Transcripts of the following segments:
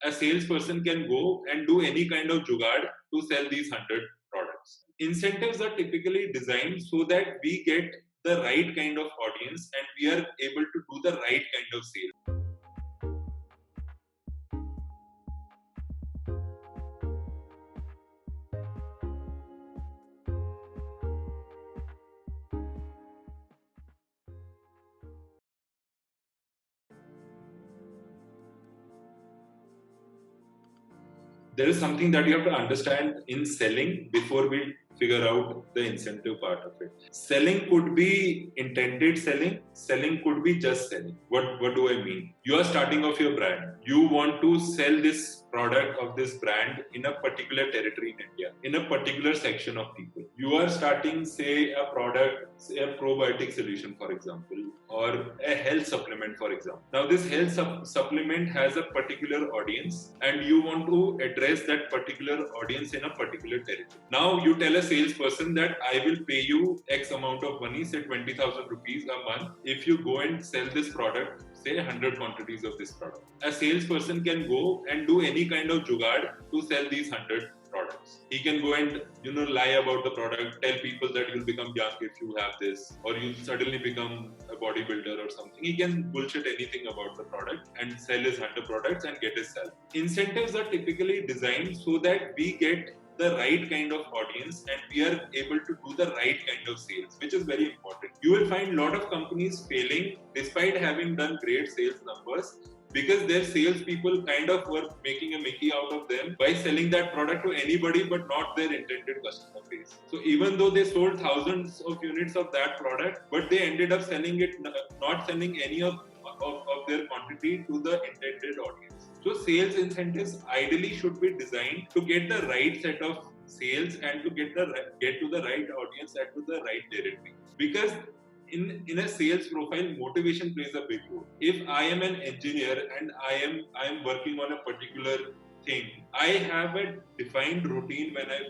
a salesperson can go and do any kind of jugaad to sell these 100 products. Incentives are typically designed so that we get the right kind of audience and we are able to do the right kind of sale. There is something that you have to understand in selling before we figure out the incentive part of it. Selling could be intended selling. Selling could be just selling. What do I mean? You are starting off your brand. You want to sell this product of this brand in a particular territory in India, in a particular section of people. You are starting, say, a product, say a probiotic solution, for example, or a health supplement, for example. Now, this health supplement has a particular audience, and you want to address that particular audience in a particular territory. Now, you tell a salesperson that I will pay you X amount of money, say 20,000 rupees a month, if you go and sell this product, say 100 quantities of this product. A salesperson can go and do any kind of jugaad to sell these 100 products. He can go and lie about the product, tell people that you'll become young if you have this, or you'll suddenly become a bodybuilder or something. He can bullshit anything about the product and sell his 100 products and get his salary. Incentives are typically designed so that we get the right kind of audience and we are able to do the right kind of sales, which is very important. You will find a lot of companies failing despite having done great sales numbers because their salespeople kind of were making a Mickey out of them by selling that product to anybody but not their intended customer base. So even though they sold thousands of units of that product, but they ended up selling it, not selling any of their quantity to the intended audience. So sales incentives ideally should be designed to get the right set of sales and to get to the right audience and to the right territory. Because in a sales profile, motivation plays a big role. If I am an engineer and I am working on a particular thing, I have a defined routine when I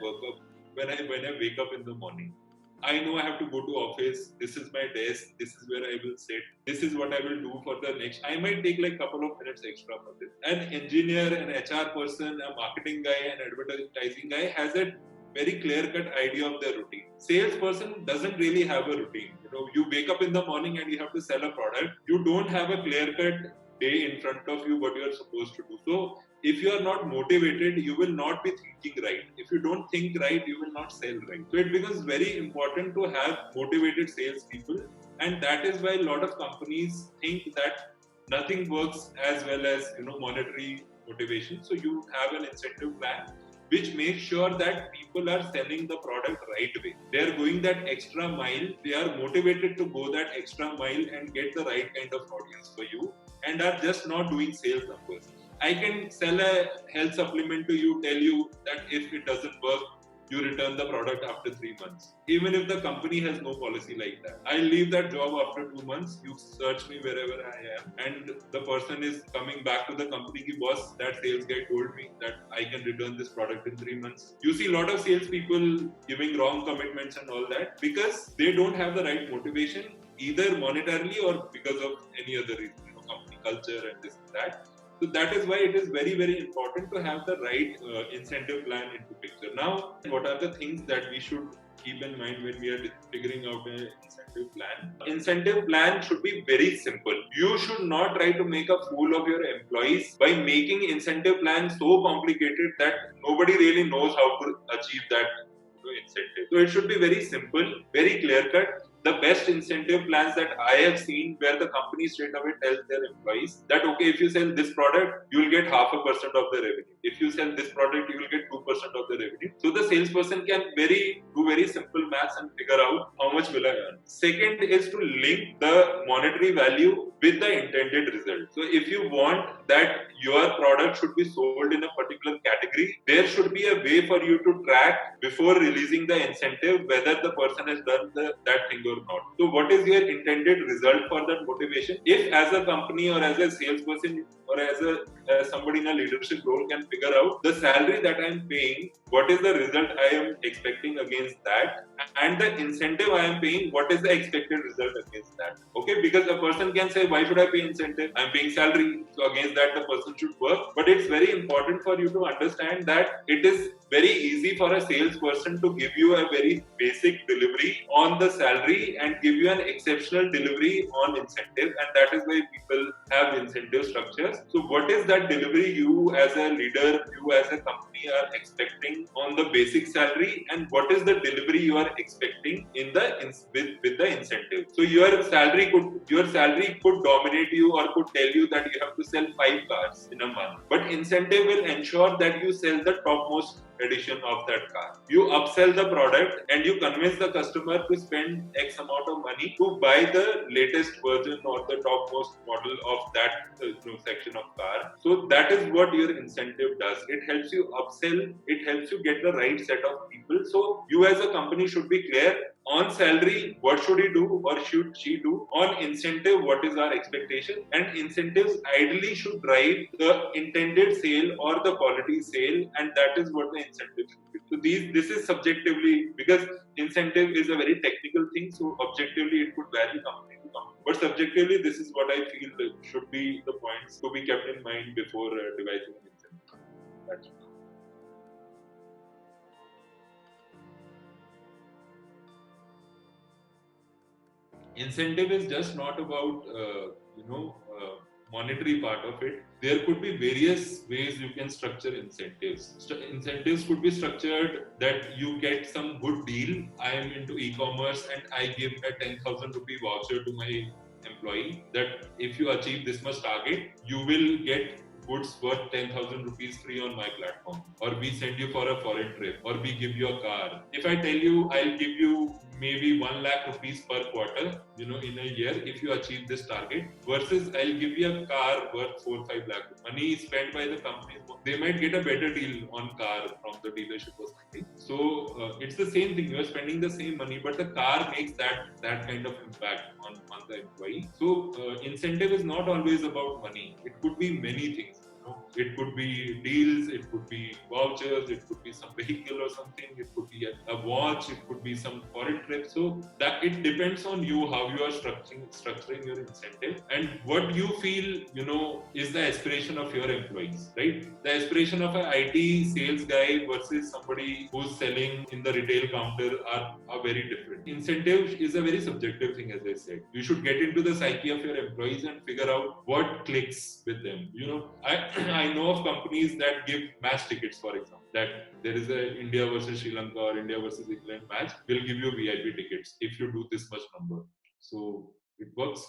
wake up in the morning. I know I have to go to office. This is my desk. This is where I will sit. This is what I will do for the next. I might take like a couple of minutes extra for this. An engineer, an HR person, a marketing guy, an advertising guy has a very clear-cut idea of their routine. Salesperson doesn't really have a routine. You wake up in the morning and you have to sell a product. You don't have a clear-cut day in front of you what you are supposed to do. So if you are not motivated, you will not be thinking right. If you don't think right, you will not sell right. So it becomes very important to have motivated salespeople, and that is why a lot of companies think that nothing works as well as monetary motivation. So you have an incentive plan which makes sure that people are selling the product right way. They are going that extra mile. They are motivated to go that extra mile and get the right kind of audience for you, and are just not doing sales numbers. I can sell a health supplement to you, tell you that if it doesn't work, you return the product after 3 months. Even if the company has no policy like that. I leave that job after 2 months, you search me wherever I am, and the person is coming back to the company, ki boss, that sales guy told me that I can return this product in 3 months. You see a lot of salespeople giving wrong commitments and all that because they don't have the right motivation, either monetarily or because of any other reason, company culture and this and that. So that is why it is very, very important to have the right incentive plan into picture. Now, what are the things that we should keep in mind when we are figuring out an incentive plan? Incentive plan should be very simple. You should not try to make a fool of your employees by making incentive plans so complicated that nobody really knows how to achieve that incentive. So it should be very simple, very clear cut. The best incentive plans that I have seen where the company straight away tells their employees that, okay, if you sell this product, you will get 0.5% of the revenue. If you sell this product, you will get 2% of the revenue. So the salesperson can do very simple maths and figure out how much will I earn. Second is to link the monetary value with the intended result. So if you want that your product should be sold in a particular category, there should be a way for you to track before releasing the incentive whether the person has done that thing or not. So what is your intended result for that motivation? If as a company or as a salesperson or as somebody in a leadership role can figure out the salary that I am paying, what is the result I am expecting against that, and the incentive I am paying, what is the expected result against that. Okay, because a person can say, why should I pay incentive? I'm paying salary. So against that, the person should work. But it's very important for you to understand that it is very easy for a salesperson to give you a very basic delivery on the salary and give you an exceptional delivery on incentive. And that is why people have incentive structures. So what is that delivery you as a leader, you as a company are expecting on the basic salary, and what is the delivery you are expecting in the with the incentive? So your salary could dominate you or could tell you that you have to sell 5 cars in a month, but incentive will ensure that you sell the topmost edition of that car. You upsell the product and you convince the customer to spend X amount of money to buy the latest version or the topmost model of that section of car. So that is what your incentive does. It helps you upsell, it helps you get the right set of people. So you as a company should be clear on salary, what should he do or should she do? On incentive, what is our expectation? And incentives ideally should drive the intended sale or the quality sale, and that is what the incentive should be. So this is subjectively, because incentive is a very technical thing, so objectively it could vary company to company. But subjectively, this is what I feel should be the points to be kept in mind before devising an incentive. That's it. Incentive is just not about monetary part of it. There could be various ways you can structure incentives. Incentives could be structured that you get some good deal. I am into e-commerce and I give a 10,000 rupee voucher to my employee that if you achieve this much target, you will get goods worth 10,000 rupees free on my platform, or we send you for a foreign trip, or we give you a car. If I tell you I'll give you maybe 1 lakh rupees per quarter, in a year, if you achieve this target, versus I'll give you a car worth 4-5 lakh. Money spent by the companies, they might get a better deal on car from the dealership or something. So it's the same thing. You are spending the same money, but the car makes that kind of impact on the employee. So incentive is not always about money. It could be many things. It could be deals, it could be vouchers, it could be some vehicle or something, it could be a watch, it could be some foreign trip. So that it depends on you how you are structuring your incentive and what you feel, is the aspiration of your employees, right? The aspiration of an IT sales guy versus somebody who's selling in the retail counter are very different. Incentive is a very subjective thing, as I said. You should get into the psyche of your employees and figure out what clicks with them. I know of companies that give match tickets, for example, that there is a India versus Sri Lanka or India versus England match, we'll give you VIP tickets if you do this much number. So it works.